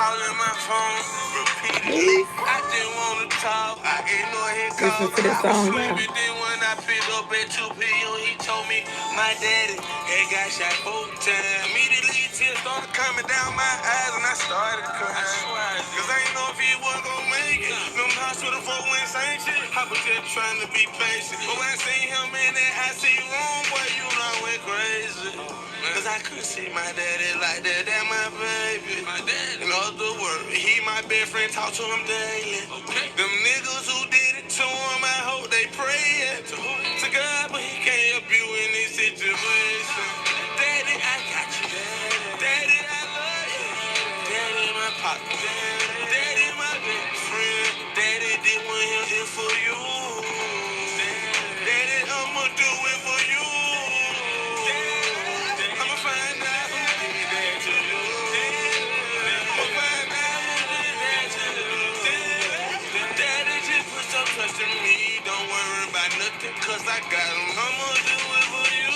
calling my phone repeatedly. I didn't want to talk. I ignored his call. Listen to this song now. Then when I picked up at 2 p.m., he told me my daddy had got shot 4 times. Immediately, tears started coming down my eyes, and I started crying. Cause I ain't know if he was gonna make it. Them hospital folk went same shit. I was just trying to be patient. But when I seen him in that I see room, boy, you know I went crazy. Cause I couldn't see my daddy like that. That my baby. My daddy. In other words, he my best friend, talk to him daily. Okay. Them niggas who did it to him, I hope they pray to God, but he can't help you in this situation. Daddy, I got you. Daddy, I love you. Daddy, my partner. Daddy, my best friend. Daddy did one here for you. Daddy, I'ma do it for you. I'ma find out who did that to you. I'ma find out who did that to you. Daddy, just put some trust in me. Don't worry about nothing, cause I got him. I'ma do it for you.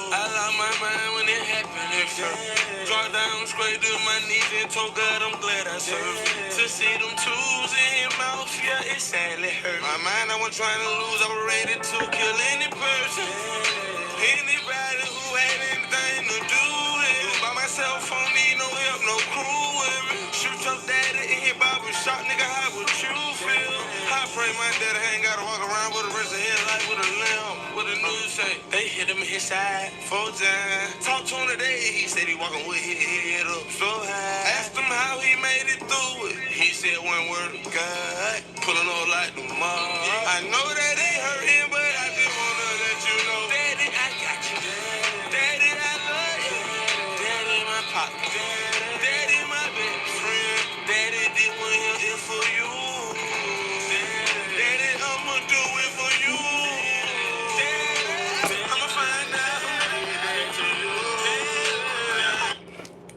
I lost my mind when it happened at first. Dropped down straight to my knees and told God I'm glad I served. To see them tools in his mouth, yeah, it sadly hurt. My mind, I wasn't trying to lose, I was ready to kill any person. Anybody who had anything to do with it. By myself, I don't need no help, no crew with me. Shoot your daddy in his barber shop, nigga, how would you feel? I pray my daddy ain't gotta walk around with the rest of his life with a limb. What the news say? They hit him in his side 4 times. Talk to him today, he said he walking with his head up so high. Asked him how he made it through it. He said one word, God. Pulling on like the mom. I know that it hurt him, but I just wanna let you know. Daddy, I got you. Daddy, I love you. Daddy, my partner. Daddy, my best friend. Daddy did one here for you. Daddy, I'ma do it for you. Daddy, I'ma find out who did that to you.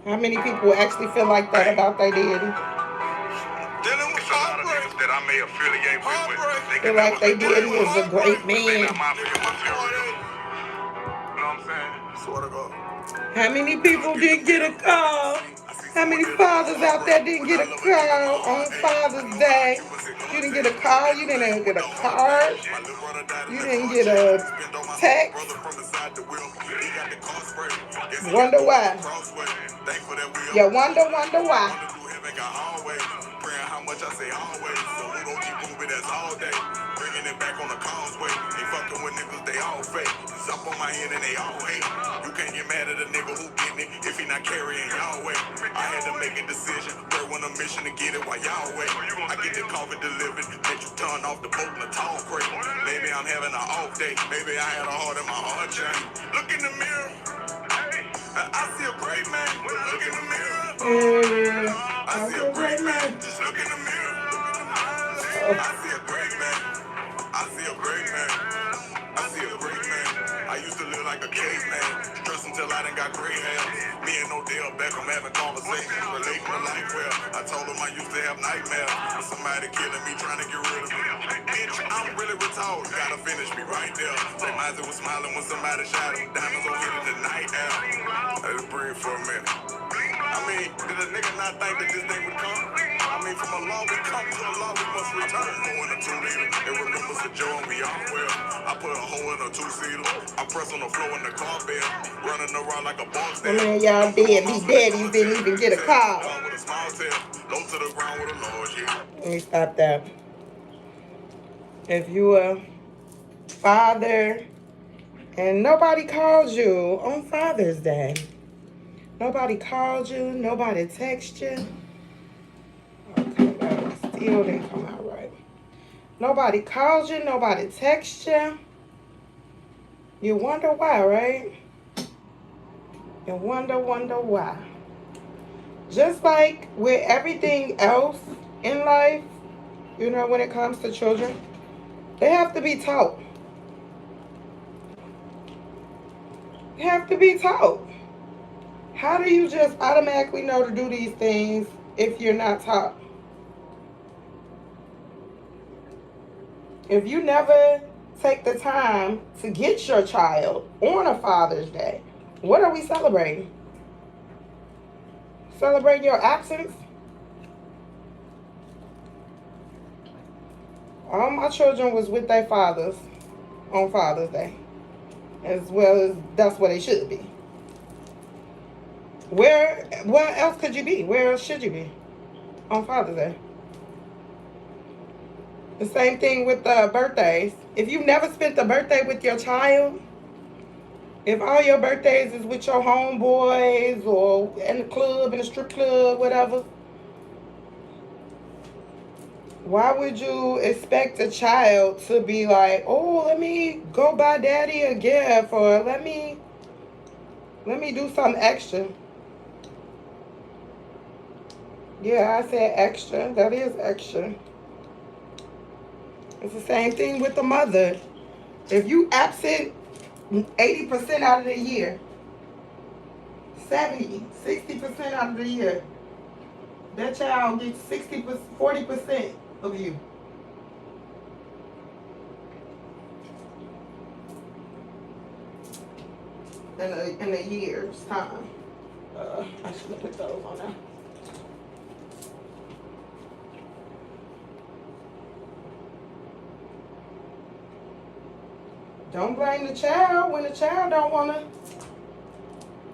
How many people actually feel like that about their daddy? Dealing with heartbreak that I may affiliate with. Feel like their daddy was a great man. You know what I'm saying? Swear to God. How many people didn't get a call? How many fathers out there didn't get a call on Father's Day? You didn't get a call, you didn't get a card, you didn't get a text. Wonder why. You wonder why. Praying how much I say always. So we gon' keep moving as all day. Bringing it back on the causeway. Ain't fucking with niggas, they all fake. Jump on my head and they all hate. You can't get mad at a nigga who getting it if he not carrying y'all way. I had to make a decision. We're on a mission to get it while y'all wait. I get the coffee delivered. Let you turn off the boat in the tall crate. Maybe I'm having an off day. Maybe I had a heart in my heart chain. Look in the mirror. I see a great man. Look in the mirror. I see a great man. Just look in the mirror. I see a great man. I see a great man. I see a great man. I used to live like a caveman. Stress until I done got gray hair. Me and Odell Beckham having conversations relating to life well. I told him I used to have nightmares. Somebody killing me, trying to get rid of me. Bitch, I'm really retarded. Gotta finish me right there. Say Mizey was smiling when somebody shot him. Diamonds on hit in the night air. Let's breathe for a minute. I mean, did a nigga not think that this day would come? I mean, from a law we come to a law we must return. Going a 2-liter, it remembers the joy and we all well. I put a hole in a 2-seater. I press on the floor in the car bed. Running around like a box stand. Man, y'all deadbeat daddies didn't even get a call. With a small tail, low to the ground with a large head. Let me stop that. If you a father and nobody calls you on Father's Day, nobody called you, nobody texted you. Okay, that still didn't come out right. Nobody called you, nobody texted you. You wonder why, right? You wonder why. Just like with everything else in life, you know, when it comes to children, they have to be taught. They have to be taught. How do you just automatically know to do these things if you're not taught? If you never take the time to get your child on a Father's Day, what are we celebrating? Celebrating your absence. All my children was with their fathers on Father's Day, as well as that's where they should be. Where else could you be? Where else should you be on Father's Day? The same thing with birthdays. If you never spent a birthday with your child, if all your birthdays is with your homeboys or in the club, in the strip club, whatever, why would you expect a child to be like, oh, let me go buy daddy a gift, or let me do something extra? Yeah, I said extra. That is extra. It's the same thing with the mother. If you absent 80% out of the year, 70, 60% out of the year, that child gets 40% of you. In a year's time. I should have put those on there. Don't blame the child when the child don't want to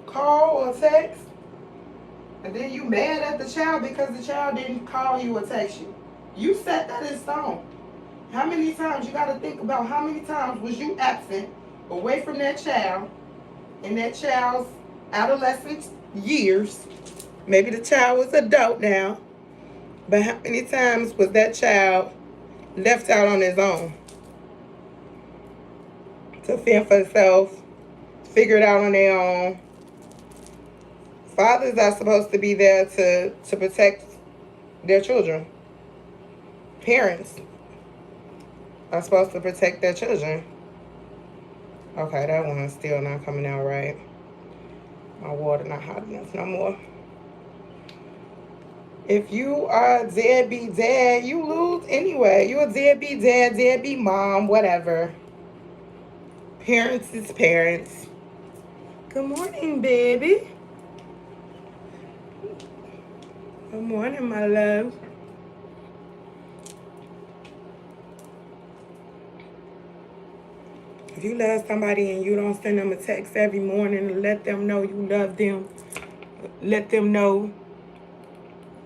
call or text. And then you mad at the child because the child didn't call you or text you. You set that in stone. How many times, you got to think about how many times was you absent away from that child in that child's adolescent years. Maybe the child was adult now, but how many times was that child left out on his own to fend for himself, figure it out on their own? Fathers are supposed to be there to protect their children. Parents are supposed to protect their children. Okay, that one's still not coming out right. My water not hot enough no more. If you are a deadbeat dad, you lose anyway. You a deadbeat dad, deadbeat mom, whatever. Parents is parents. Good morning, baby. Good morning, my love. If you love somebody and you don't send them a text every morning to let them know you love them, let them know,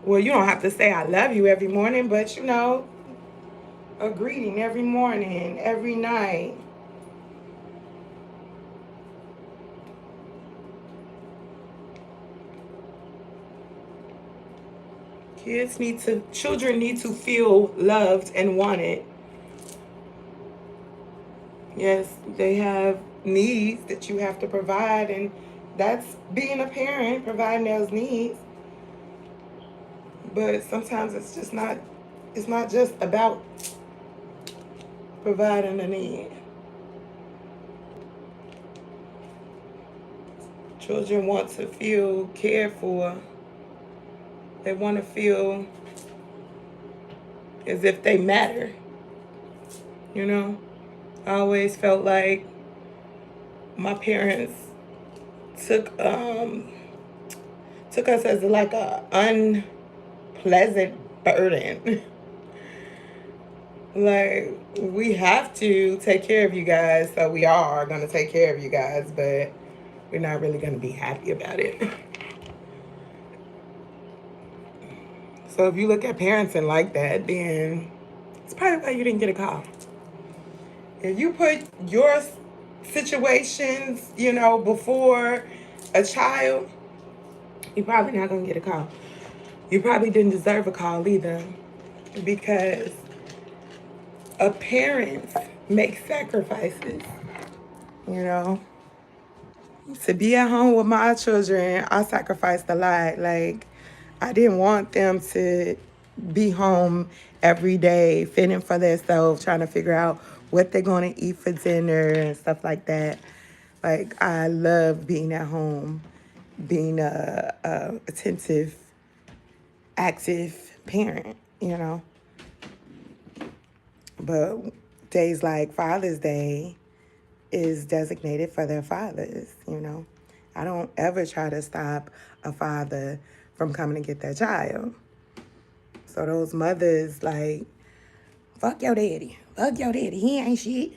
well, you don't have to say I love you every morning, but you know, a greeting every morning, every night. Children need to feel loved and wanted. Yes, they have needs that you have to provide, and that's being a parent, providing those needs. But sometimes it's not just about providing a need. Children want to feel cared for. They want to feel as if they matter. You know, I always felt like my parents took took us as like a unpleasant burden. Like, we have to take care of you guys, so we are gonna take care of you guys, but we're not really gonna be happy about it. So if you look at parenting like that, then it's probably why you didn't get a call. If you put your situations, you know, before a child, you're probably not gonna get a call. You probably didn't deserve a call either, because a parent makes sacrifices, you know. To be at home with my children, I sacrificed a lot. Like, I didn't want them to be home every day, fending for themselves, trying to figure out what they're going to eat for dinner and stuff like that. Like, I love being at home, being a attentive, active parent, you know. But days like Father's Day is designated for their fathers, you know. I don't ever try to stop a father from coming to get their child. So those mothers like, fuck your daddy. Fuck your daddy. He ain't shit.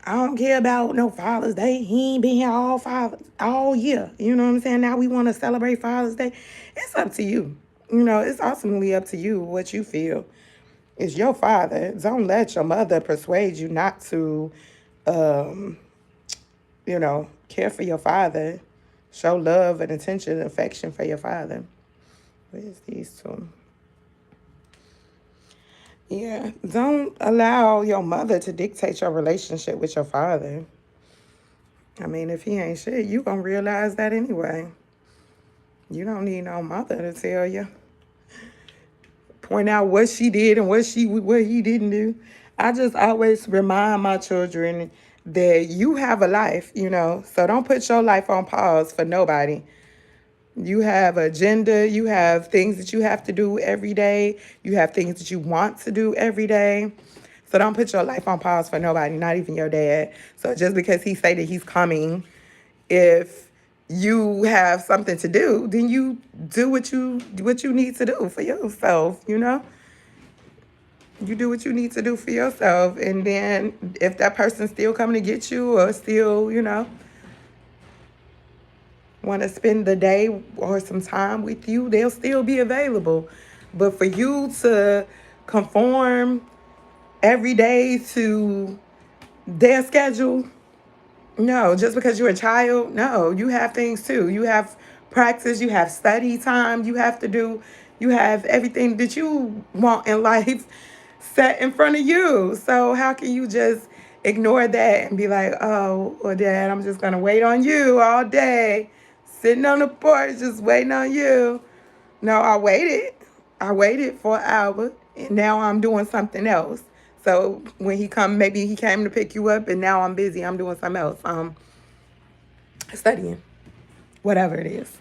I don't care about no Father's Day. He ain't been here all year. You know what I'm saying? Now we want to celebrate Father's Day. It's up to you. You know, it's ultimately up to you what you feel. It's your father. Don't let your mother persuade you not to, um, care for your father. Show love and attention and affection for your father. Where's these two? Yeah, don't allow your mother to dictate your relationship with your father. I mean, if he ain't shit, you gonna realize that anyway. You don't need no mother to tell you. Point out what she did and what he didn't do. I just always remind my children that you have a life, so don't put your life on pause for nobody. You have an agenda, you have things that you have to do every day, you have things that you want to do every day. So don't put your life on pause for nobody, not even your dad. So just because he say that he's coming, if you have something to do, then you do what you need to do for yourself, You do what you need to do for yourself. And then if that person's still coming to get you or still, want to spend the day or some time with you, they'll still be available. But for you to conform every day to their schedule, no, just because you're a child, no, you have things too. You have practice, you have study time, you have to do, you have everything that you want in life set in front of you. So how can you just ignore that and be like, oh, well, Dad, I'm just going to wait on you all day, sitting on the porch, just waiting on you. No, I waited. I waited for an hour, and now I'm doing something else. So when he come, maybe he came to pick you up, and now I'm busy. I'm doing something else. Studying, whatever it is.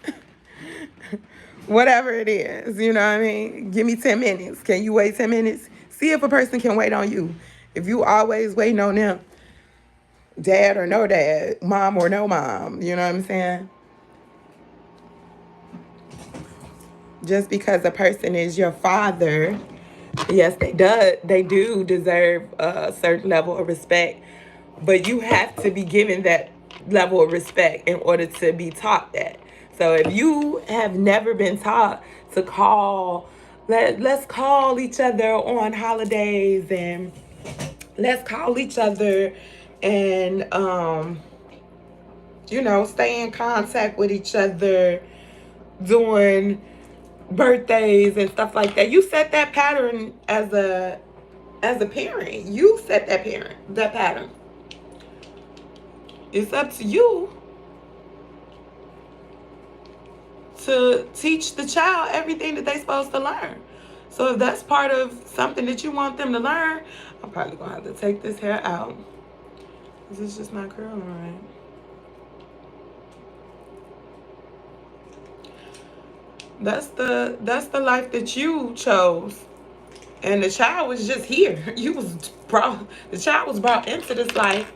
Whatever it is, you know what I mean? Give me 10 minutes. Can you wait 10 minutes? See if a person can wait on you. If you always waiting on them, dad or no dad, mom or no mom, you know what I'm saying? Just because a person is your father, yes, they do deserve a certain level of respect, but you have to be given that level of respect in order to be taught that. So if you have never been taught to let's call each other on holidays, and let's call each other and stay in contact with each other during birthdays and stuff like that. You set that pattern as a parent. You set that pattern. It's up to you to teach the child everything that they're supposed to learn. So if that's part of something that you want them to learn, I'm probably gonna have to take this hair out. This is just not curling right. That's the life that you chose. And the child was just here. The child was brought into this life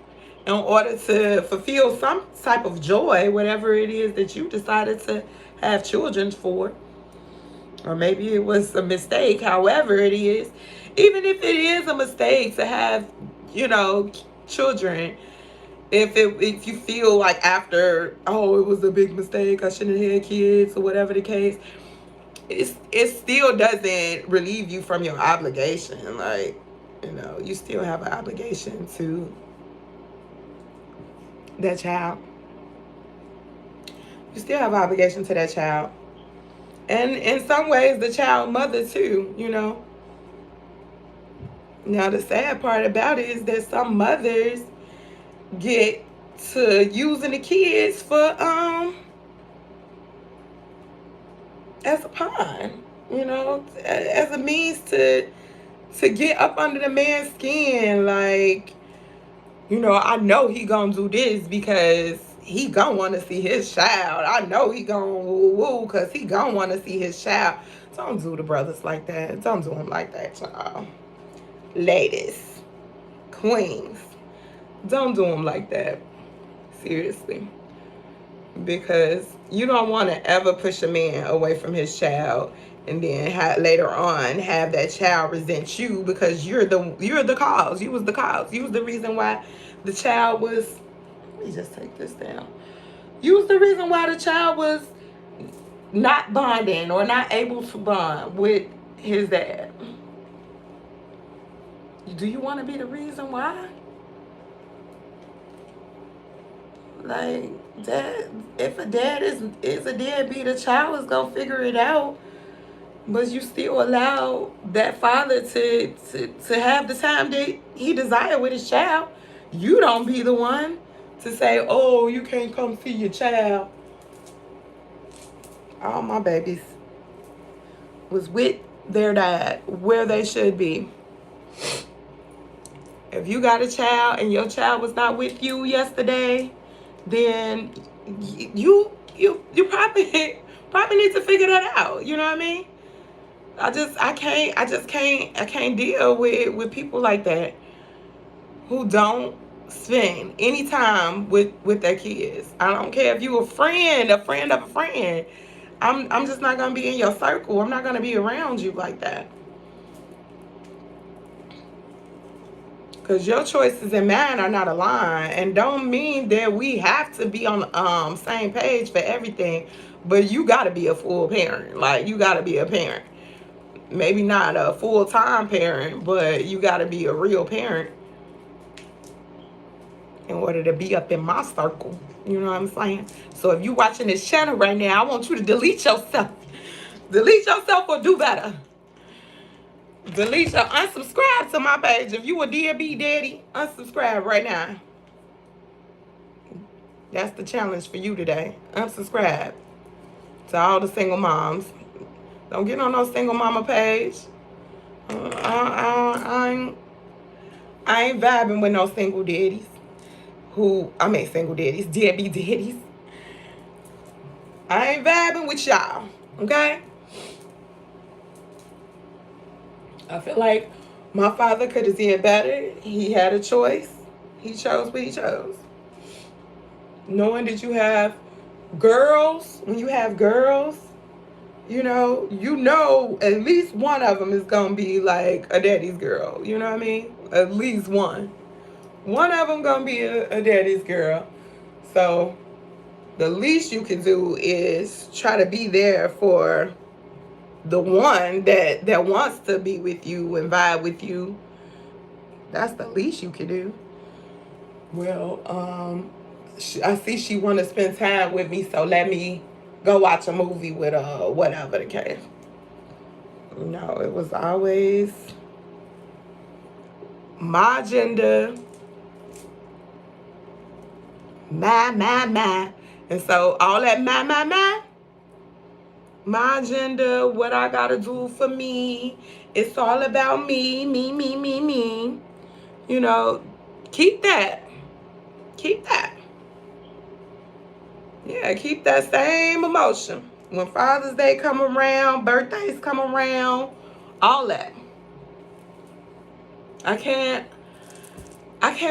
in order to fulfill some type of joy, whatever it is that you decided to have children for. Or maybe it was a mistake, however it is. Even if it is a mistake to have, children, if you feel like after, oh, it was a big mistake, I shouldn't have had kids, or whatever the case, it still doesn't relieve you from your obligation. Like, you still have an obligation to that child. You still have an obligation to that child. And in some ways, the child mother too, Now, the sad part about it is that some mothers get to using the kids for, as a pawn, as a means to get up under the man's skin. Like, I know he gonna do this because he gonna want to see his child. I know he gonna woo because he gonna want to see his child. Don't do the brothers like that. Don't do them like that, y'all. Ladies, queens, don't do them like that. Seriously. Because You don't want to ever push a man away from his child, and then later on have that child resent you because you're the cause. You was the cause. You was the reason why the child was. Let me just take this down. You was the reason why the child was not bonding or not able to bond with his dad. Do you want to be the reason why? Like, dad, if a dad is a deadbeat, a child is gonna figure it out. But you still allow that father to have the time that he desired with his child. You don't be the one to say, "Oh, you can't come see your child." All my babies was with their dad where they should be. If you got a child and your child was not with you yesterday, then you probably need to figure that out. You know what I mean? I can't deal with people like that who don't spend any time with their kids. I don't care if you a friend of a friend. I'm just not gonna be in your circle. I'm not gonna be around you like that. Because your choices and mine are not aligned, and don't mean that we have to be on the same page for everything. But you got to be a full parent. Like, you got to be a parent. Maybe not a full-time parent, but you got to be a real parent in order to be up in my circle. You know what I'm saying? So if you watching this channel right now, I want you to delete yourself. Delete yourself or do better. Delete or unsubscribe to my page. If you a Deadbeat daddy, unsubscribe right now. That's the challenge for you today. Unsubscribe to all the single moms. Don't get on no single mama page. I ain't vibing with no single daddies. Single daddies, deadbeat daddies. I ain't vibing with y'all. Okay? I feel like my father could have did better. He had a choice. He chose what he chose. Knowing that you have girls, when you have girls, you know at least one of them is gonna be like a daddy's girl. You know what I mean? At least one. One of them gonna be a daddy's girl. So the least you can do is try to be there for the one that wants to be with you and vibe with you. That's the least you can do. Well, I see she want to spend time with me, so let me go watch a movie with whatever the case. No, it was always my agenda, my. And so all that my agenda, what I gotta do for me, it's all about me. You know, keep that. Keep that. Yeah, keep that same emotion. When Father's Day come around, birthdays come around, all that. I can't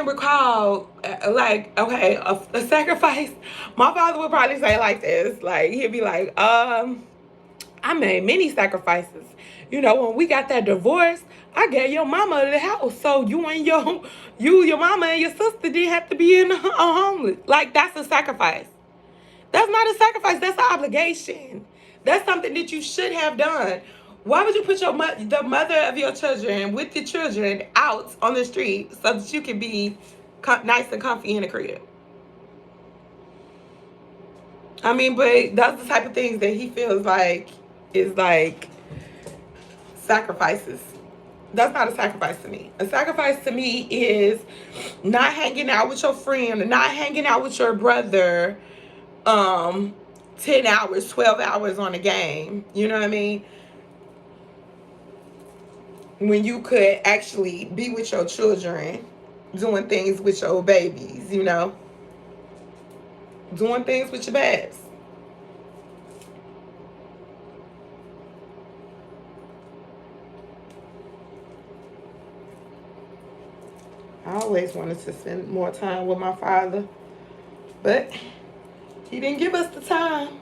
recall, like, okay, a sacrifice. My father would probably say like this. Like, he'd be like, I made many sacrifices. When we got that divorce, I gave your mama the house. So you and your mama and your sister didn't have to be in a homeless. Like, that's a sacrifice. That's not a sacrifice. That's an obligation. That's something that you should have done. Why would you put the mother of your children with your children out on the street so that you can be nice and comfy in the crib? I mean, but that's the type of things that he feels like is like sacrifices. That's not a sacrifice to me. A sacrifice to me is not hanging out with your friend, or not hanging out with your brother 10 hours, 12 hours on a game. You know what I mean? When you could actually be with your children, doing things with your babies, doing things with your babs. I always wanted to spend more time with my father, but he didn't give us the time.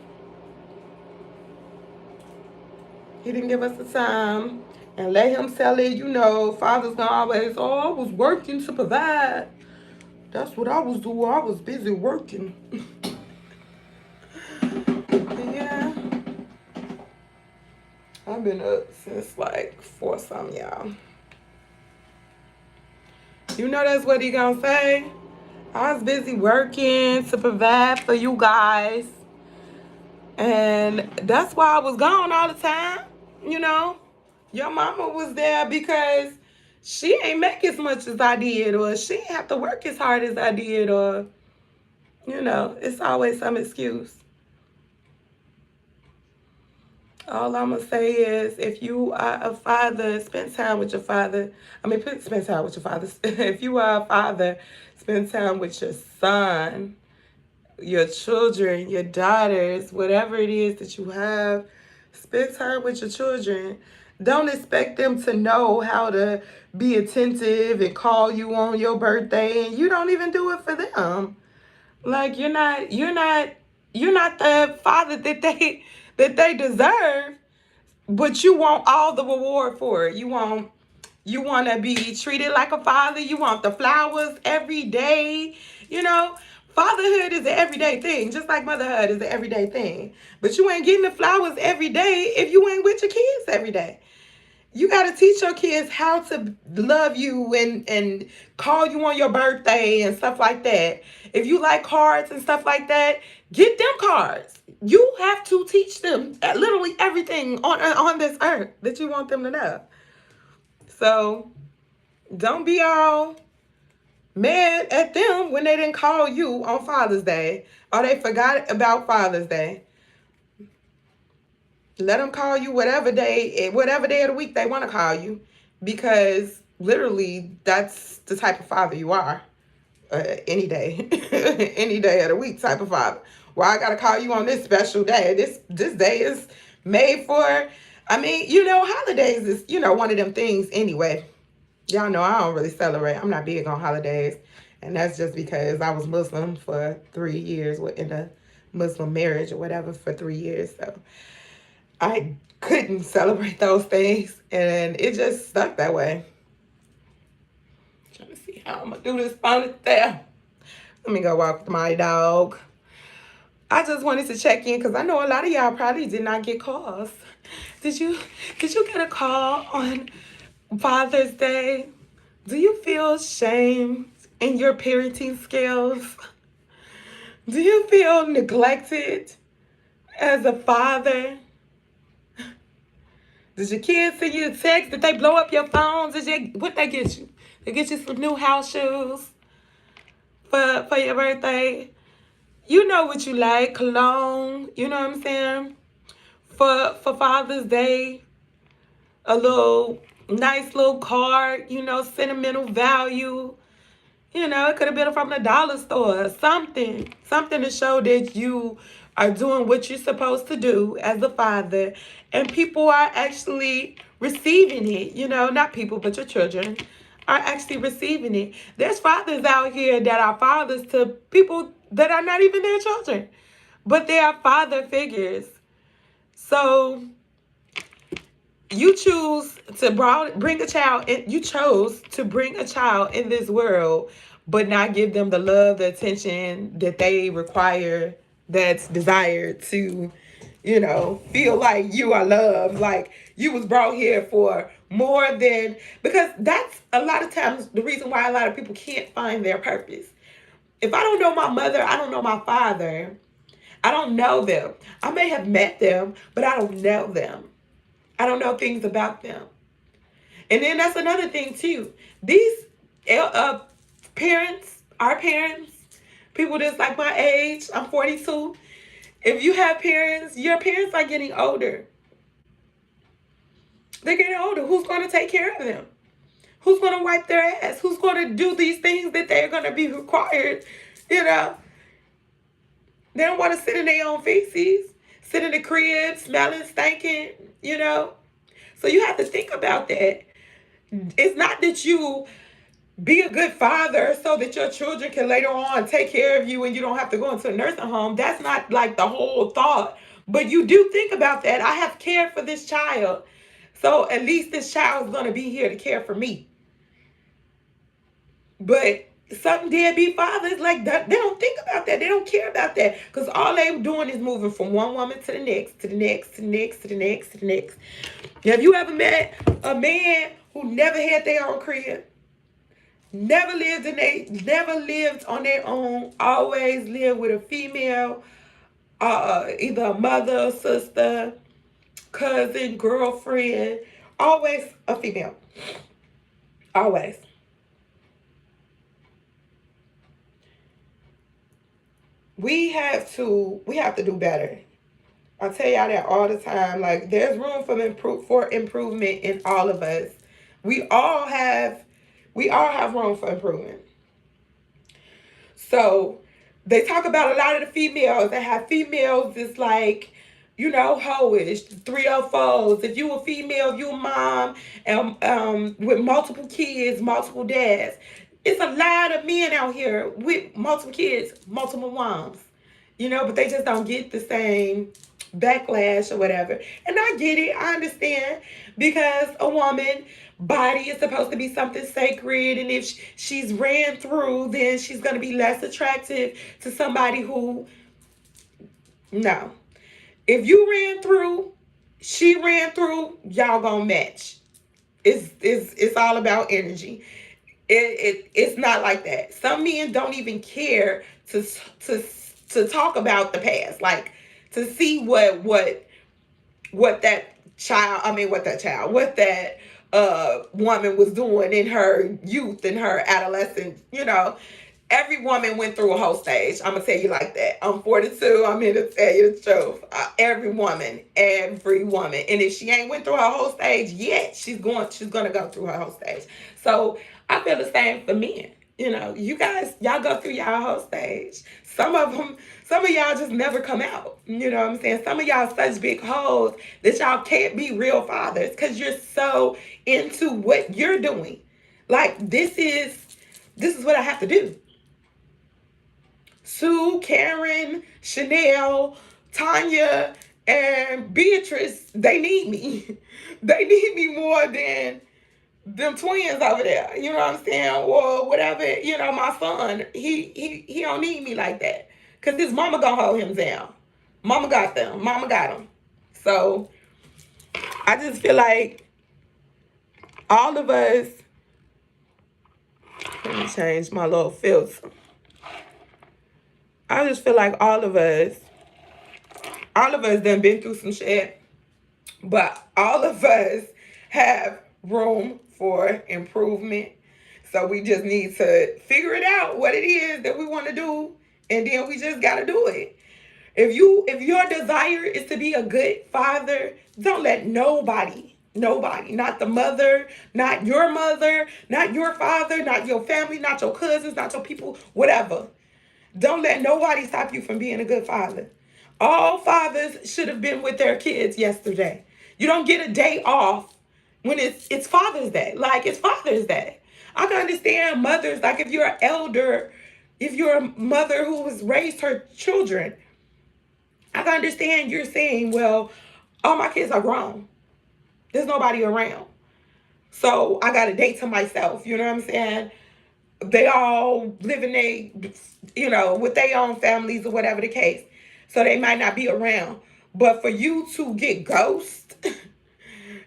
He didn't give us the time. And let him sell it. You know, fathers gonna always, oh, I was working to provide. That's what I was doing. I was busy working. Yeah. I've been up since like 4 something, y'all. You know that's what he gonna say? I was busy working to provide for you guys. And that's why I was gone all the time. You know, your mama was there because she ain't make as much as I did, or she ain't have to work as hard as I did, or, you know, it's always some excuse. All I'm going to say is if you are a father, spend time with your father. I mean, spend time with your father. If you are a father, spend time with your son, your children, your daughters, whatever it is that you have. Spend time with your children. Don't expect them to know how to be attentive and call you on your birthday, and you don't even do it for them. Like you're not the father that they deserve, but you want all the reward for it. You want to be treated like a father. You want the flowers every day. You know, fatherhood is an everyday thing, just like motherhood is an everyday thing. But you ain't getting the flowers every day if you ain't with your kids every day. You got to teach your kids how to love you and call you on your birthday and stuff like that. If you like cards and stuff like that, get them cards. You have to teach them literally everything on this earth that you want them to know. So don't be all mad at them when they didn't call you on Father's Day or they forgot about Father's Day. Let them call you whatever day of the week they want to call you, because literally that's the type of father you are. Any day, any day of the week type of father. Well, I gotta call you on this special day. This day is made for. I mean, holidays is one of them things anyway. Y'all know I don't really celebrate. I'm not big on holidays, and that's just because I was Muslim for 3 years, in a Muslim marriage or whatever for 3 years. So I couldn't celebrate those things, and it just stuck that way. Trying to see how I'm gonna do this ponytail. Let me go walk with my dog. I just wanted to check in because I know a lot of y'all probably did not get calls. Did you get a call on Father's Day? Do you feel shame in your parenting skills? Do you feel neglected as a father? Did your kids send you a text? Did they blow up your phones? What they get you? They get you some new house shoes for your birthday. You know what you like, cologne. You know what I'm saying? For Father's Day, a little nice little card. Sentimental value. It could have been from the dollar store. Something to show that you are doing what you're supposed to do as a father. And people are actually receiving it. Not people, but your children are actually receiving it. There's fathers out here that are fathers to people that are not even their children, but they are father figures. So you choose to bring a child, and you chose to bring a child in this world, but not give them the love, the attention that they require, that's desired to, feel like you are loved, like you was brought here for more than, because that's a lot of times the reason why a lot of people can't find their purpose. If I don't know my mother, I don't know my father, I don't know them. I may have met them, but I don't know them. I don't know things about them. And then that's another thing too. These parents, our parents, people that's like my age, I'm 42. If you have parents, your parents are getting older. They're getting older. Who's going to take care of them? Who's going to wipe their ass? Who's going to do these things that they're going to be required? They don't want to sit in their own feces, sit in the crib, smelling, stinking, So you have to think about that. It's not that you be a good father so that your children can later on take care of you and you don't have to go into a nursing home. That's not like the whole thought. But you do think about that. I have cared for this child. So at least this child is going to be here to care for me. But some deadbeat fathers, like that, they don't think about that. They don't care about that. Because all they doing is moving from one woman to the next, to the next, to the next, to the next, to the next. Have you ever met a man who never had their own crib? Never lived on their own, always lived with a female, either a mother, sister, cousin, girlfriend, always a female. Always. We have to do better. I tell y'all that all the time. Like there's room for improvement in all of us. We all have we all have room for improvement. So they talk about a lot of the females that have females that's like, hoish, 304s. If you a female, if you a mom, with multiple kids, multiple dads. It's a lot of men out here with multiple kids, multiple moms. But they just don't get the same backlash or whatever. And I get it. I understand because a woman body is supposed to be something sacred, and if she's ran through, then she's going to be less attractive to somebody who, no. If you ran through, she ran through, y'all gonna match. It's all about energy. It's not like that. Some men don't even care to to talk about the past, like to see what that child, what that woman was doing in her youth and her adolescence. Every woman went through a whole stage. I'm gonna tell you like that. I'm 42. I'm here to tell you the truth. Every woman, and if she ain't went through her whole stage yet, she's gonna go through her whole stage. So I feel the same for men. You guys, y'all go through y'all whole stage. Some of y'all just never come out. You know what I'm saying? Some of y'all such big hoes that y'all can't be real fathers because you're so into what you're doing. Like this is what I have to do. Sue, Karen, Chanel, Tanya, and Beatrice, they need me. They need me more than them twins over there. You know what I'm saying? Or whatever, my son, he don't need me like that. Cause his mama gonna hold him down. Mama got them. Mama got him. So I just feel like all of us, let me change my little filter. I just feel like all of us done been through some shit, but all of us have room for improvement. So we just need to figure it out what it is that we want to do, and then we just gotta do it. If your desire is to be a good father, don't let nobody, not the mother, not your father, not your family, not your cousins, not your people, whatever. Don't let nobody stop you from being a good father. All fathers should have been with their kids yesterday. You don't get a day off when it's Father's Day. Like it's Father's Day. I can understand mothers, like if you're an elder, if you're a mother who has raised her children, I can understand you're saying, well, all my kids are grown. There's nobody around. So I got a day to myself. You know what I'm saying? They all live in with their own families or whatever the case. So they might not be around. But for you to get ghost,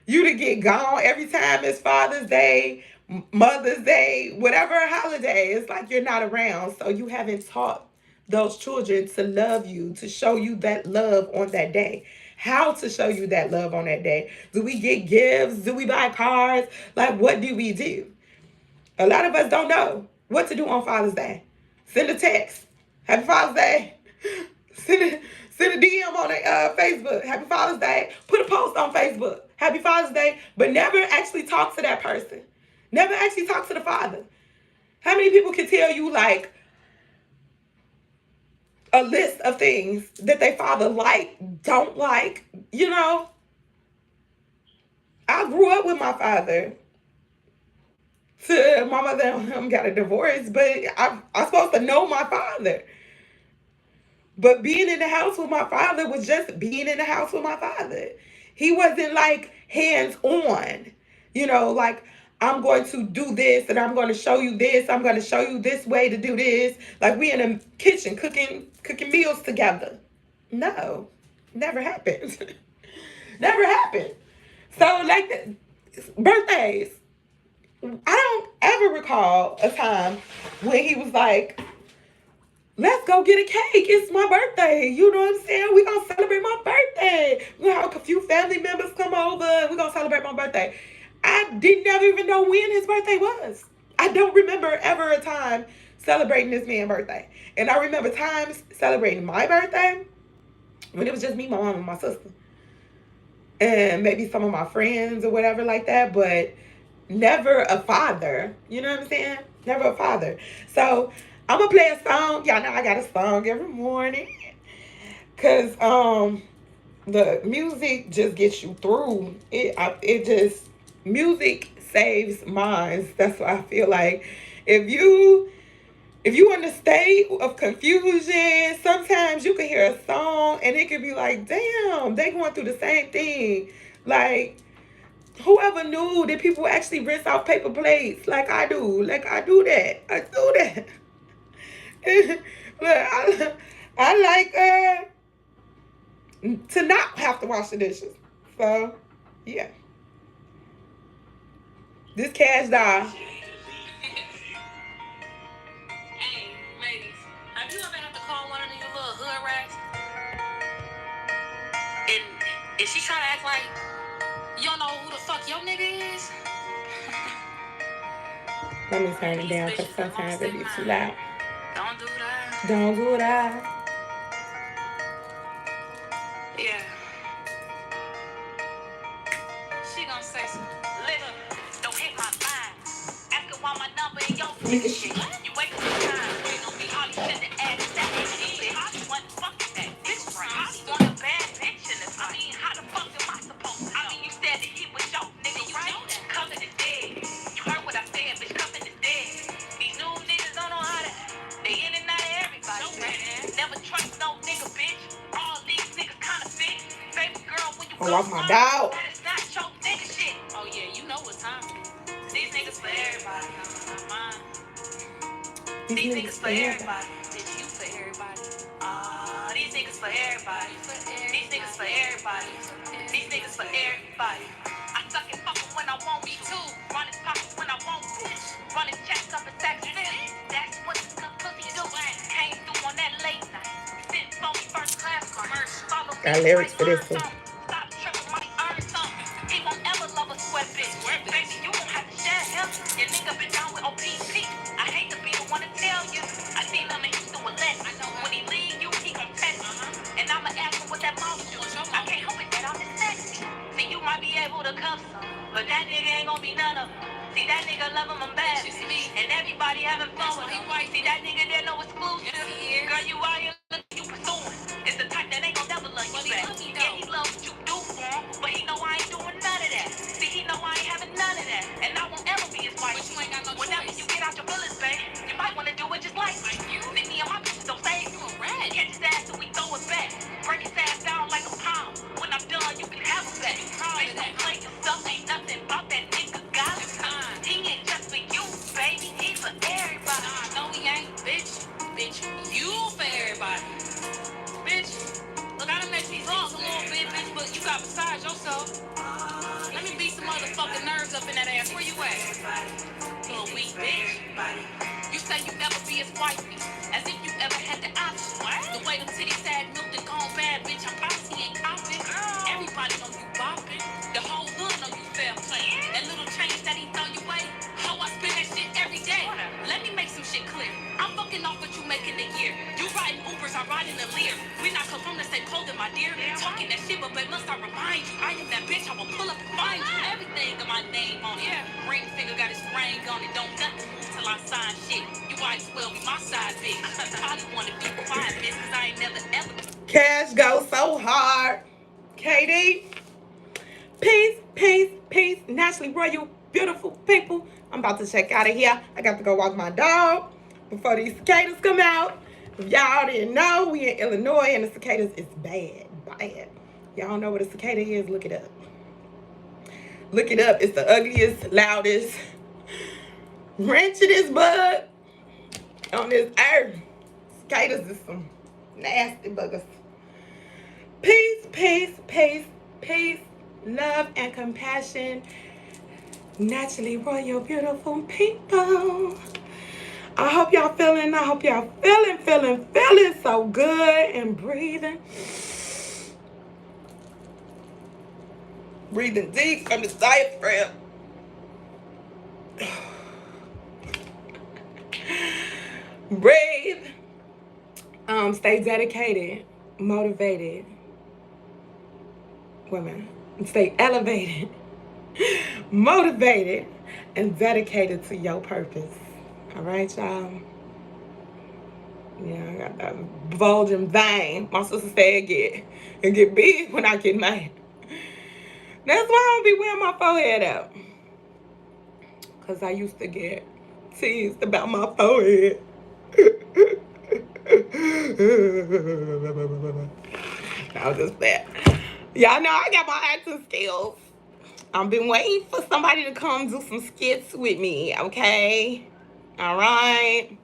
you to get gone every time it's Father's Day, Mother's Day, whatever holiday, it's like you're not around. So you haven't taught those children to love you, to show you that love on that day. How to show you that love on that day. Do we get gifts? Do we buy cars? Like, what do we do? A lot of us don't know what to do on Father's Day. Send a text. Happy Father's Day. Send a DM on Facebook. Happy Father's Day. Put a post on Facebook. Happy Father's Day. But never actually talk to that person. Never actually talk to the father. How many people can tell you like a list of things that they father don't like? I grew up with my father. My mother and him got a divorce, but I'm supposed to know my father. But being in the house with my father was just being in the house with my father. He wasn't like hands on, like I'm going to do this and I'm going to show you this. I'm going to show you this way to do this. Like we in the kitchen cooking meals together. No, never happened. Never happened. So like birthdays, I don't ever recall a time when he was like, let's go get a cake. It's my birthday. You know what I'm saying? We're going to celebrate my birthday. We're going to have a few family members come over. We're going to celebrate my birthday. I didn't ever even know when his birthday was. I don't remember ever a time celebrating this man's birthday. And I remember times celebrating my birthday when it was just me, my mom, and my sister. And maybe some of my friends or whatever like that. But never a father. You know what I'm saying? Never a father. So I'm gonna play a song. Y'all know I got a song every morning. Cause the music just gets you through. It just music saves minds. That's what I feel like. If you in a state of confusion, sometimes you can hear a song and it could be like, damn, they going through the same thing. Like whoever knew that people actually rinse out paper plates like I do. Like I do that. I do that. But I like to not have to wash the dishes. So yeah. This cash doll. Hey, ladies, have you ever had to call one of your little hood rats? And is she trying to act like you don't know who the fuck your nigga is? Let me turn it down because sometimes it be too loud. Don't do that. Don't do that. Yeah. She gonna say some little. Don't hit my line. Ask her why my number in your nigga shit. You wait for the time. Wait on me. Holly said the ass that shit. Holly want fuck that bitch friend. Holly want a bad bitch in the front. I mean, how the fuck am I supposed to? I mean, you said that he was your nigga, right? Cuffin' is dead. You heard what I said, bitch. Cuffin' is dead. These new niggas don't know how to. They in and out of everybody. Never trust no nigga, bitch. All these niggas kinda fit. Baby girl, when you I lost my dog. that is not your nigga shit. Oh yeah, you know what time. These niggas for everybody. Mine. These niggas for everybody. Bitch, you for everybody. These niggas for everybody. These niggas for everybody. These niggas for everybody. I suck and fuck when I want me to. Run his pockets when I want bitch. Run his checks up and stack it in. That's what the good pussy do. Came through on that late night. Sitting for me first class commercial. Got lyrics for this one. Stop tripping, might earn something. He won't ever love a sweat bitch. Baby, you won't have to share him. Your nigga been down with OPP. I hate to be the one to tell you. I seen him and he's doing less. When he leave you, he gon' test you. And I'ma ask him what that mouth do. I can't help it that I'm dyslexic. See, you might be able to cuff some, but that nigga ain't gon' be none of them. See, that nigga love him, I'm bad. And everybody having fun with him. See, that nigga there no exclusive. Girl, you out here looking, you pursuing. It's the type that ain't gon' never love you back. Yeah, he loves what you do for him, but he know I ain't doing none of that. See, he know I ain't having none of that. And I won't ever be his wife. But you ain't got no choice. Whenever you get out your feelings, babe, you might wanna do it just like you. See, me and my bitches don't say you a rat. Catch his ass and we throw it back. Break his ass down like a pound. When I'm done, you can have him back. Bitch, don't play yourself. Ain't nothing about that nigga got him. He ain't just for you, baby. He for everybody. Nah, no, he ain't, bitch. Bitch, you for everybody. Bitch, look, I done made you drunk a little bit, bitch, but you got beside yourself. Let me beat some motherfucking nerves up in that ass. Where you at? Little weak bitch. You say you never be his wifey, as if you ever had the option. The way them titties had milked and gone bad, bitch, I'm promise he ain't popping. Everybody know you bopping. The whole hood know you fair play. That little change that he throw you away, how I spend that shit every day. Let me make some shit clear. I'm fucking off what you making a year. You riding Ubers, I ride in the Lear. We not come from the same clothing, my dear. Talking that shit, but must I remind you? I am that bitch, I will pull up and find you. Everything got my name on it. Ring finger got his ring on it. Don't nothing move till I sign shit. You might as well be my side bitch. I just wanna be quiet, bitch, cause I ain't never ever. Cash goes so hard. KD. Peace, peace, peace. Naturally royal, beautiful people. I'm about to check out of here. I got to go walk my dog before these cicadas come out. If y'all didn't know, we in Illinois and the cicadas is bad. Bad. Y'all know what a cicada is? Look it up. Look it up. It's the ugliest, loudest, wrenchingest bug on this earth. Cicadas is some nasty buggers. Peace, peace, peace, peace, love, and compassion. Naturally royal, beautiful people. I hope y'all feeling so good and breathing. Breathing deep from the diaphragm. Breathe. Stay dedicated, motivated. Women, stay elevated, motivated, and dedicated to your purpose. All right, y'all. Yeah, I got that bulging vein. My sister said it get big when I get mad. That's why I don't be wearing my forehead out. Cause I used to get teased about my forehead. I was just bad. Y'all know I got my acting skills. I've been waiting for somebody to come do some skits with me, okay? All right.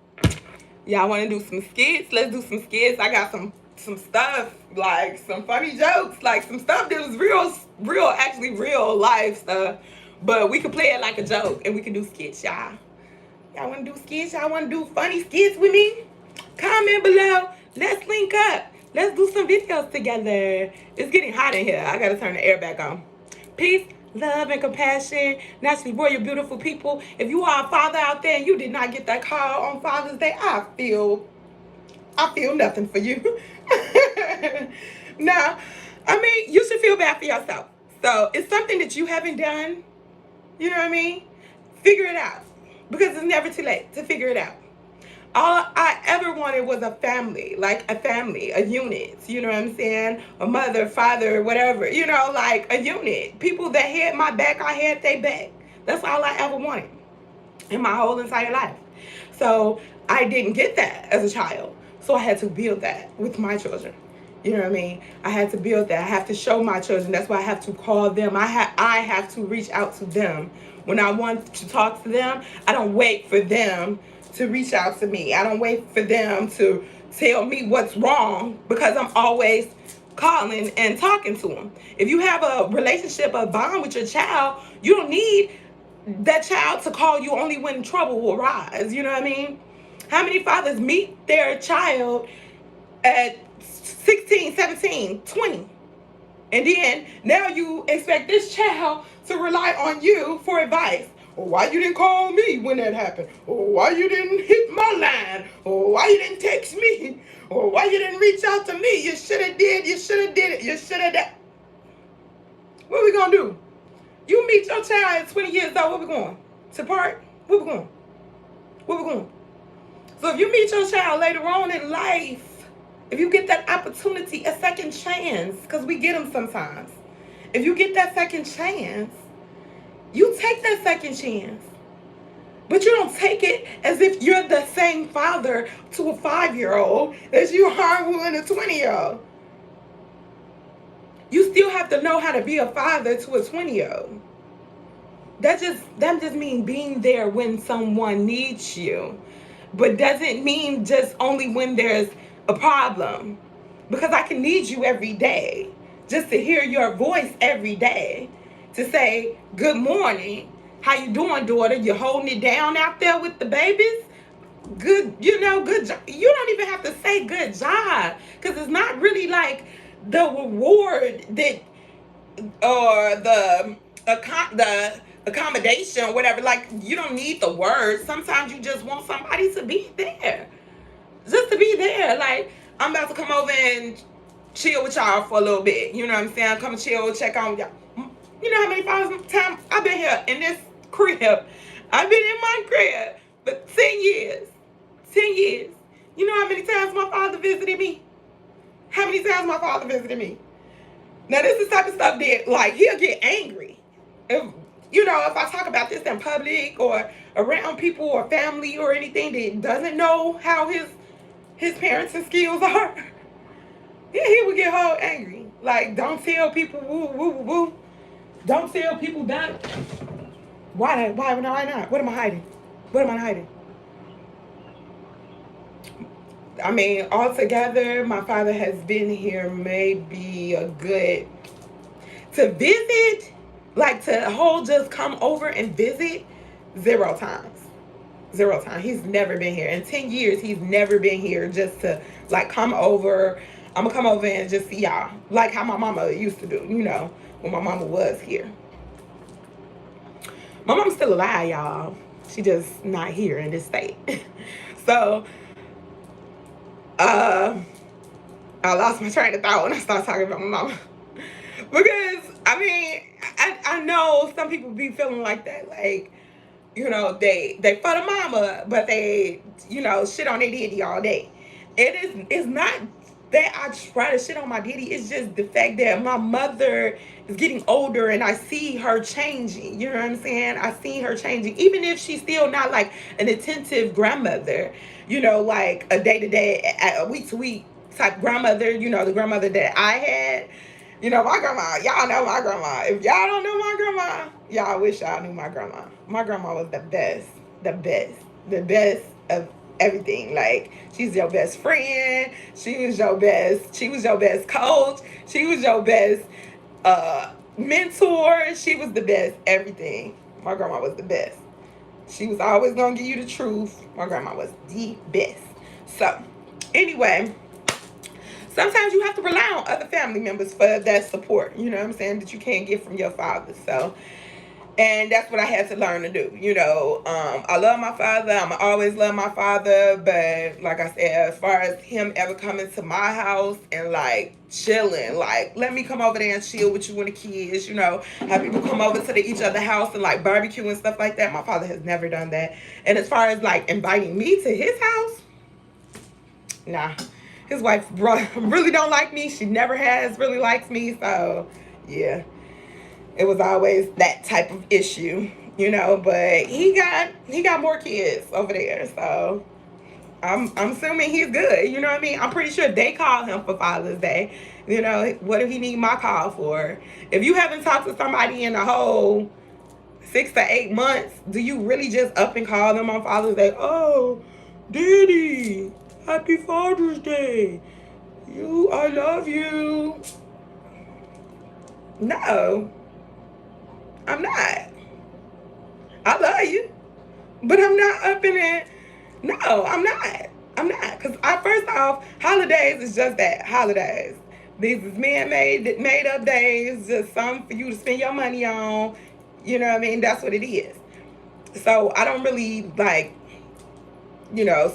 Y'all want to do some skits? Let's do some skits. I got some stuff, like some funny jokes, like some stuff that was actually real life stuff. But we can play it like a joke, and we can do skits, y'all. Y'all want to do skits? Y'all want to do funny skits with me? Comment below. Let's link up. Let's do some videos together. It's getting hot in here. I got to turn the air back on. Peace, love, and compassion. Naturally royal, beautiful people. If you are a father out there and you did not get that call on Father's Day, I feel nothing for you. Now, I mean, you should feel bad for yourself. So it's something that you haven't done. You know what I mean? Figure it out. Because it's never too late to figure it out. All I ever wanted was a family, a unit, you know what I'm saying? A mother, father, whatever, you know, like a unit. People that had my back, I had their back. That's all I ever wanted in my whole entire life. So I didn't get that as a child. So I had to build that with my children. You know what I mean? I had to build that. I have to show my children. That's why I have to call them. I have to reach out to them. When I want to talk to them, I don't wait for them to reach out to me. I don't wait for them to tell me what's wrong, because I'm always calling and talking to them. If you have a relationship, a bond with your child, you don't need that child to call you only when trouble will rise. You know what I mean? How many fathers meet their child at 16, 17, 20? And then now you expect this child to rely on you for advice. Or why you didn't call me when that happened? Or why you didn't hit my line? Or why you didn't text me? Or why you didn't reach out to me? You should have did. You should have did it. You should have done. What we gonna do? You meet your child at 20 years old. Where we going? To park? Where we going? Where we going? So if you meet your child later on in life, if you get that opportunity, a second chance, because we get them sometimes. If you get that second chance, you take that second chance. But you don't take it as if you're the same father to a 5-year-old as you are with a 20-year-old. You still have to know how to be a father to a 20-year-old. That just means being there when someone needs you. But doesn't mean just only when there's a problem. Because I can need you every day. Just to hear your voice every day. To say, good morning. How you doing, daughter? You holding it down out there with the babies? Good, good job. You don't even have to say good job. Because it's not really like the reward that, or the accommodation, whatever. Like, you don't need the words. Sometimes you just want somebody to be there. Just to be there. Like, I'm about to come over and chill with y'all for a little bit. You know what I'm saying? Come chill, check on y'all. You know how many times I've been here in this crib? I've been in my crib for 10 years. 10 years. You know how many times my father visited me? How many times my father visited me? Now, this is the type of stuff that, like, he'll get angry. If I talk about this in public or around people or family or anything that doesn't know how his his parenting skills are. Yeah, he would get whole angry. Like, don't tell people woo woo woo woo. Don't tell people that. Why not? What am I hiding? What am I hiding? I mean, altogether, my father has been here maybe a good to visit, like to whole just come over and visit, 0 times. 0 times. He's never been here. In 10 years, he's never been here just to like come over. I'm gonna come over and just see y'all. Like how my mama used to do, when my mama was here. My mom's still alive, y'all. She just not here in this state. So, uh, I lost my train of thought when I started talking about my mama. Because, I mean, I know some people be feeling like that. Like, they for the mama, but they, shit on their daddy all day. It's not that I try to shit on my daddy. It's just the fact that my mother is getting older and I see her changing. You know what I'm saying? I see her changing. Even if she's still not like an attentive grandmother, like a day-to-day, a week-to-week type grandmother, the grandmother that I had. My grandma, y'all know my grandma. If y'all don't know my grandma, y'all wish y'all knew my grandma. My grandma was the best, the best of everything. Like, she's your best friend. She was your best coach. She was your best mentor. She was the best everything. My grandma was the best. She was always gonna give you the truth. My grandma was the best. So, anyway, sometimes you have to rely on other family members for that support, you know what I'm saying, that you can't get from your father. So, and that's what I had to learn to do. I love my father. I'm always love my father. But like I said, as far as him ever coming to my house and like chilling, like let me come over there and chill with you and the kids, have people come over to each other's house and like barbecue and stuff like that. My father has never done that. And as far as like inviting me to his house, nah. His wife really don't like me. She never has really liked me. So, yeah. It was always that type of issue, but he got more kids over there. So, I'm assuming he's good. You know what I mean? I'm pretty sure they call him for Father's Day. What if he need my call for? If you haven't talked to somebody in a whole 6 to 8 months, do you really just up and call them on Father's Day? Oh, Daddy, happy Father's Day. I love you. No, I'm not. I love you, but I'm not up in it. No, I'm not. I'm not. Because first off, holidays is just that, holidays. These is made up days, just something for you to spend your money on. You know what I mean? That's what it is. So I don't really like,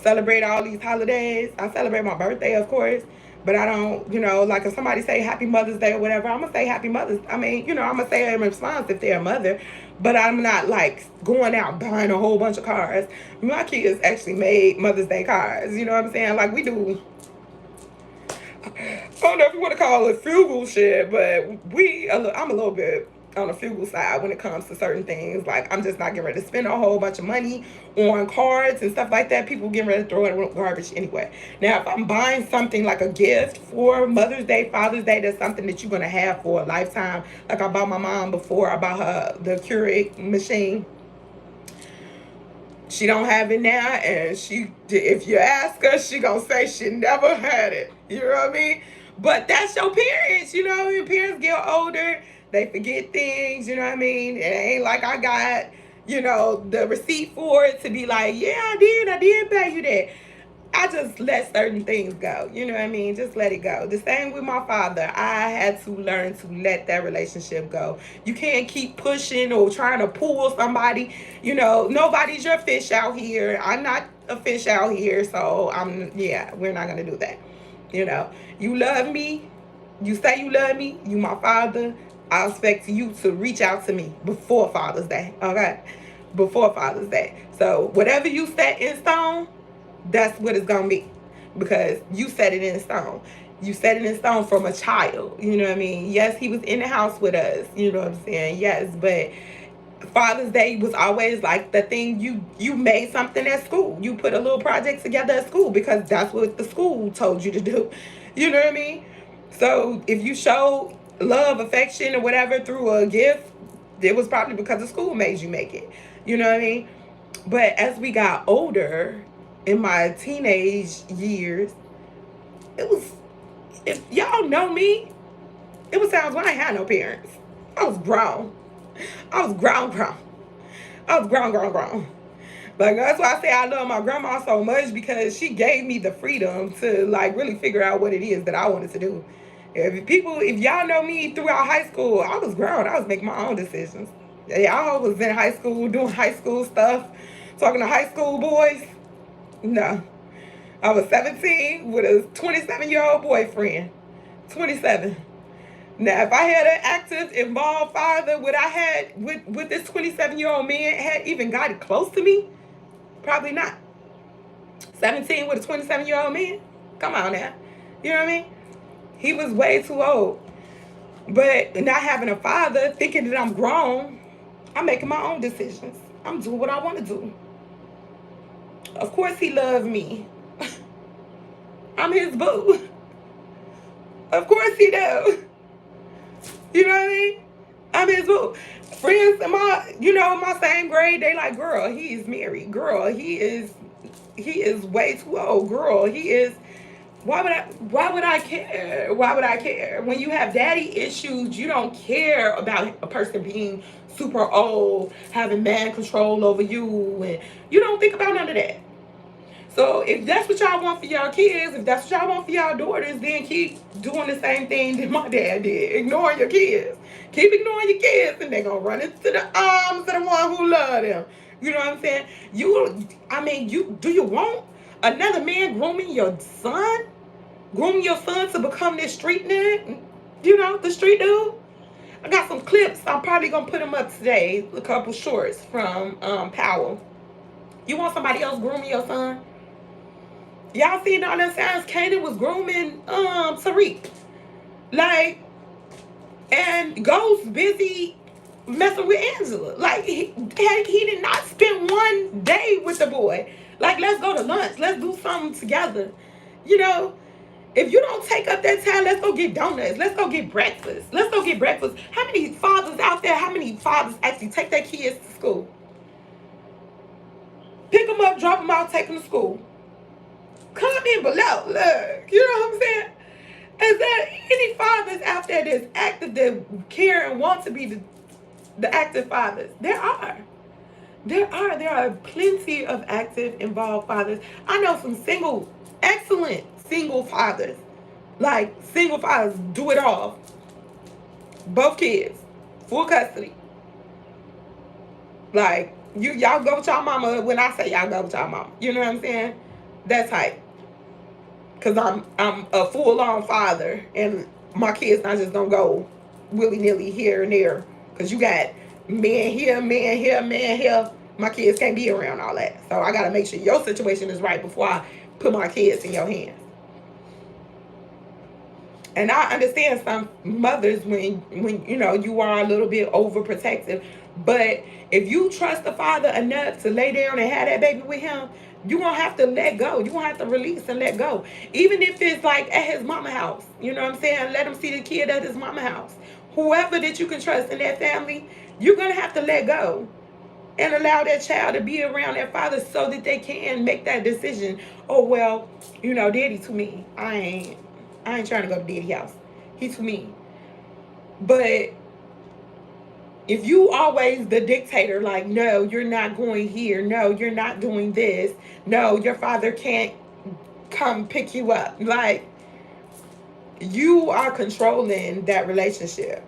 celebrate all these holidays. I celebrate my birthday, of course. But I don't, like if somebody say Happy Mother's Day or whatever, I'm going to say Happy Mother's. I'm going to say it in response if they're a mother. But I'm not like going out buying a whole bunch of cards. My kids actually made Mother's Day cards. You know what I'm saying? Like we do. I don't know if you want to call it frugal shit, but I'm a little bit on the frugal side when it comes to certain things. Like I'm just not getting ready to spend a whole bunch of money on cards and stuff like that. People getting ready to throw it in garbage anyway. Now, if I'm buying something like a gift for Mother's Day, Father's Day, that's something that you're gonna have for a lifetime. Like I bought my mom before. I bought her the Keurig machine. She don't have it now, and if you ask her, she gonna say she never had it. You know what I mean? But that's your parents, Your parents get older, they forget things, you know what I mean? It ain't like I got, the receipt for it to be like, yeah, I did pay you that. I just let certain things go. You know what I mean? Just let it go. The same with my father. I had to learn to let that relationship go. You can't keep pushing or trying to pull somebody. Nobody's your fish out here. I'm not a fish out here. So we're not going to do that. You love me. You say you love me. You my father. I expect you to reach out to me before Father's Day. Okay? Before Father's Day. So whatever you set in stone, that's what it's gonna be, because you set it in stone. You set it in stone from a child. You know what I mean? Yes, he was in the house with us. You know what I'm saying? Yes, but Father's Day was always like the thing you made something at school. You put a little project together at school because that's what the school told you to do. You know what I mean? So if you show love, affection, or whatever through a gift, it was probably because the school made you make it. You know what I mean? But as we got older, in my teenage years, it was, if y'all know me, it was times when I had no parents. I was grown. I was grown. I was grown. Like, that's why I say I love my grandma so much, because she gave me the freedom to like really figure out what it is that I wanted to do. If y'all know me throughout high school, I was grown. I was making my own decisions. Y'all was in high school doing high school stuff, talking to high school boys. No. I was 17 with a 27-year-old boyfriend. 27. Now, if I had an active, involved father, would this 27-year-old man had even gotten close to me? Probably not. 17 with a 27-year-old man? Come on now. You know what I mean? He was way too old. But not having a father, thinking that I'm grown, I'm making my own decisions. I'm doing what I want to do. Of course he loved me. I'm his boo. Of course he does. You know what I mean? I'm his boo. Friends in my same grade, they like, girl, he is married. Girl, he is way too old. Girl, he is. Why would I care? Why would I care? When you have daddy issues, you don't care about a person being super old, having man control over you, and you don't think about none of that. So if that's what y'all want for y'all kids, if that's what y'all want for y'all daughters, then keep doing the same thing that my dad did. Ignoring your kids. Keep ignoring your kids, and they're gonna run into the arms of the one who love them. You know what I'm saying? Do you want another man grooming your son? Grooming your son to become this street nigga? You know, the street dude? I got some clips. I'm probably gonna put them up today. A couple shorts from Powell. You want somebody else grooming your son? Y'all seen all that signs? Kanan was grooming Tariq. Like, and Ghost busy messing with Angela. Like, he did not spend one day with the boy. Like, let's go to lunch. Let's do something together. You know, if you don't take up that time, let's go get donuts. Let's go get breakfast. Let's go get breakfast. How many fathers out there, how many fathers actually take their kids to school? Pick them up, drop them out, take them to school. Comment below. Look, you know what I'm saying? Is there any fathers out there that's active, that care and want to be the active fathers? There are. There are plenty of active, involved fathers. I know some excellent single fathers. Like, single fathers do it all. Both kids. Full custody. Like, y'all go with y'all mama when I say y'all go with y'all mama. You know what I'm saying? That's hype. Because I'm a full-on father, and my kids not just gonna go willy-nilly here and there. Because you got men here, man here, man here. My kids can't be around all that. So I got to make sure your situation is right before I put my kids in your hands. And I understand some mothers when you are a little bit overprotective. But if you trust the father enough to lay down and have that baby with him, you're going to have to let go. You're going to have to release and let go. Even if it's like at his mama house. You know what I'm saying? Let him see the kid at his mama house. Whoever that you can trust in that family, you're going to have to let go. And allow that child to be around their father so that they can make that decision. Oh, well, daddy to me. I ain't trying to go to daddy's house. He to me. But if you always the dictator, like, no, you're not going here. No, you're not doing this. No, your father can't come pick you up. Like, you are controlling that relationship.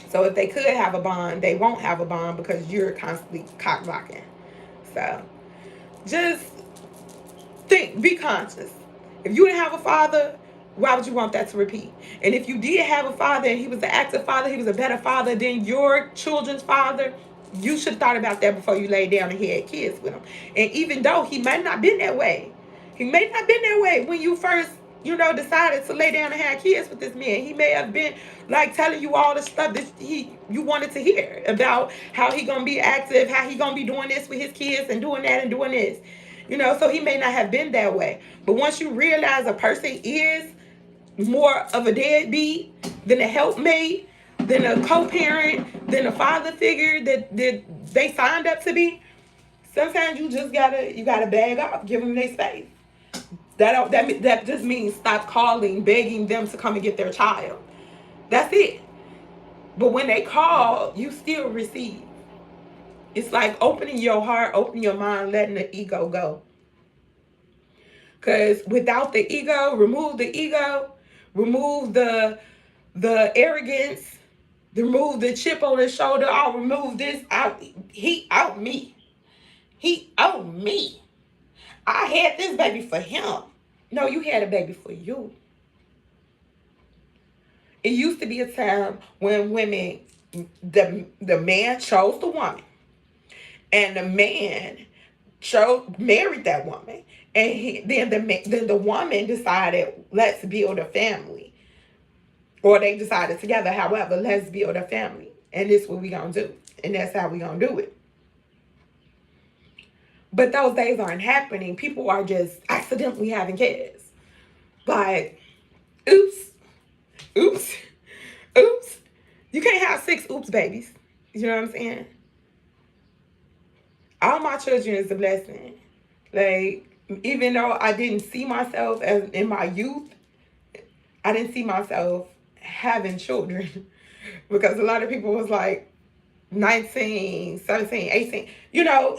So if they could have a bond, they won't have a bond because you're constantly cock blocking. So just think, be conscious. If you didn't have a father, why would you want that to repeat? And if you did have a father and he was an active father, he was a better father than your children's father, you should have thought about that before you laid down and had kids with him. And even though he might not have been that way, when you first decided to lay down and have kids with this man. He may have been like telling you all the stuff that you wanted to hear about how he gonna be active, how he gonna be doing this with his kids and doing that and doing this. So he may not have been that way. But once you realize a person is more of a deadbeat than a helpmate, than a co-parent, than a father figure that they signed up to be, sometimes you just gotta bag up, give them their space. That just means stop calling, begging them to come and get their child. That's it. But when they call, you still receive. It's like opening your heart, opening your mind, letting the ego go. Because without the ego, remove the arrogance, remove the chip on his shoulder. I'll remove this. He out me. He owed me. I had this baby for him. No, you had a baby for you. It used to be a time when women, the man chose the woman, and the man married that woman, and then the woman decided, let's build a family, or they decided together. However, let's build a family, and this is what we gonna do, and that's how we gonna do it. But those days aren't happening. People are just accidentally having kids. Like, oops, oops, oops. You can't have 6 oops babies. You know what I'm saying? All my children is a blessing. Like, even though I didn't see myself as in my youth, I didn't see myself having children. Because a lot of people was like 19, 17, 18,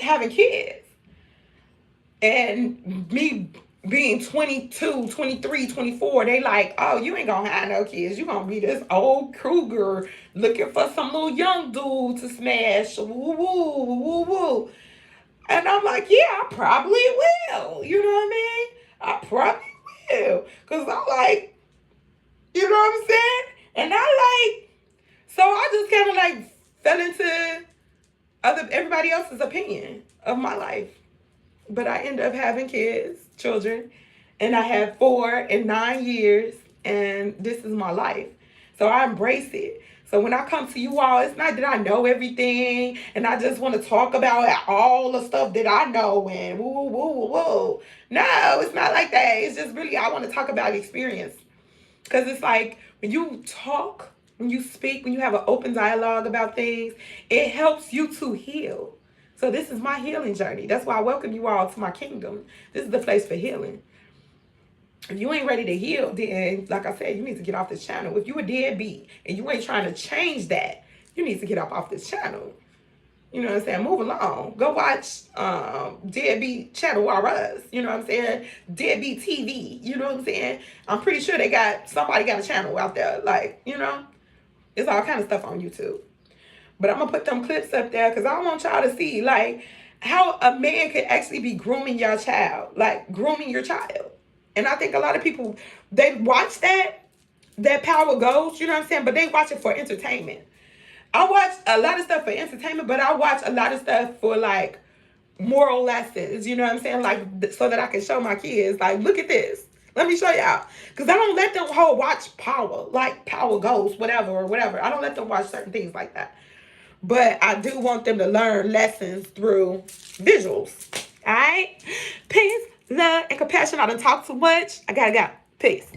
having kids. And me being 22, 23, 24, they like, oh, you ain't gonna have no kids. You gonna be this old Kruger looking for some little young dude to smash. Woo, woo, woo, woo. And I'm like, yeah, I probably will. You know what I mean? I probably will. Because I'm like, you know what I'm saying? And so I just kind of like fell into everybody else's opinion of my life. But I ended up having children, and I had 4 and 9 years, and this is my life. So I embrace it. So when I come to you all, it's not that I know everything, and I just want to talk about all the stuff that I know and woo, woo, woo, woo. No, it's not like that. It's just really, I want to talk about experience. Because it's like, when you talk, when you speak, when you have an open dialogue about things, it helps you to heal. So this is my healing journey. That's why I welcome you all to my kingdom. This is the place for healing. If you ain't ready to heal, then, like I said, you need to get off this channel. If you a deadbeat and you ain't trying to change that, you need to get off this channel. You know what I'm saying? Move along. Go watch Deadbeat Channel R Us. You know what I'm saying? Deadbeat TV. You know what I'm saying? I'm pretty sure somebody got a channel out there. Like, it's all kind of stuff on YouTube. But I'm going to put them clips up there because I want y'all to see, like, how a man could actually be grooming your child. Like, grooming your child. And I think a lot of people, they watch that Power Goes, you know what I'm saying? But they watch it for entertainment. I watch a lot of stuff for entertainment, but I watch a lot of stuff for, like, moral lessons, you know what I'm saying? Like, so that I can show my kids, like, look at this. Let me show y'all. Because I don't let them watch Power, like Power Goes, whatever, or whatever. I don't let them watch certain things like that. But I do want them to learn lessons through visuals. All right? Peace, love, and compassion. I done talked too much. I gotta go. Peace.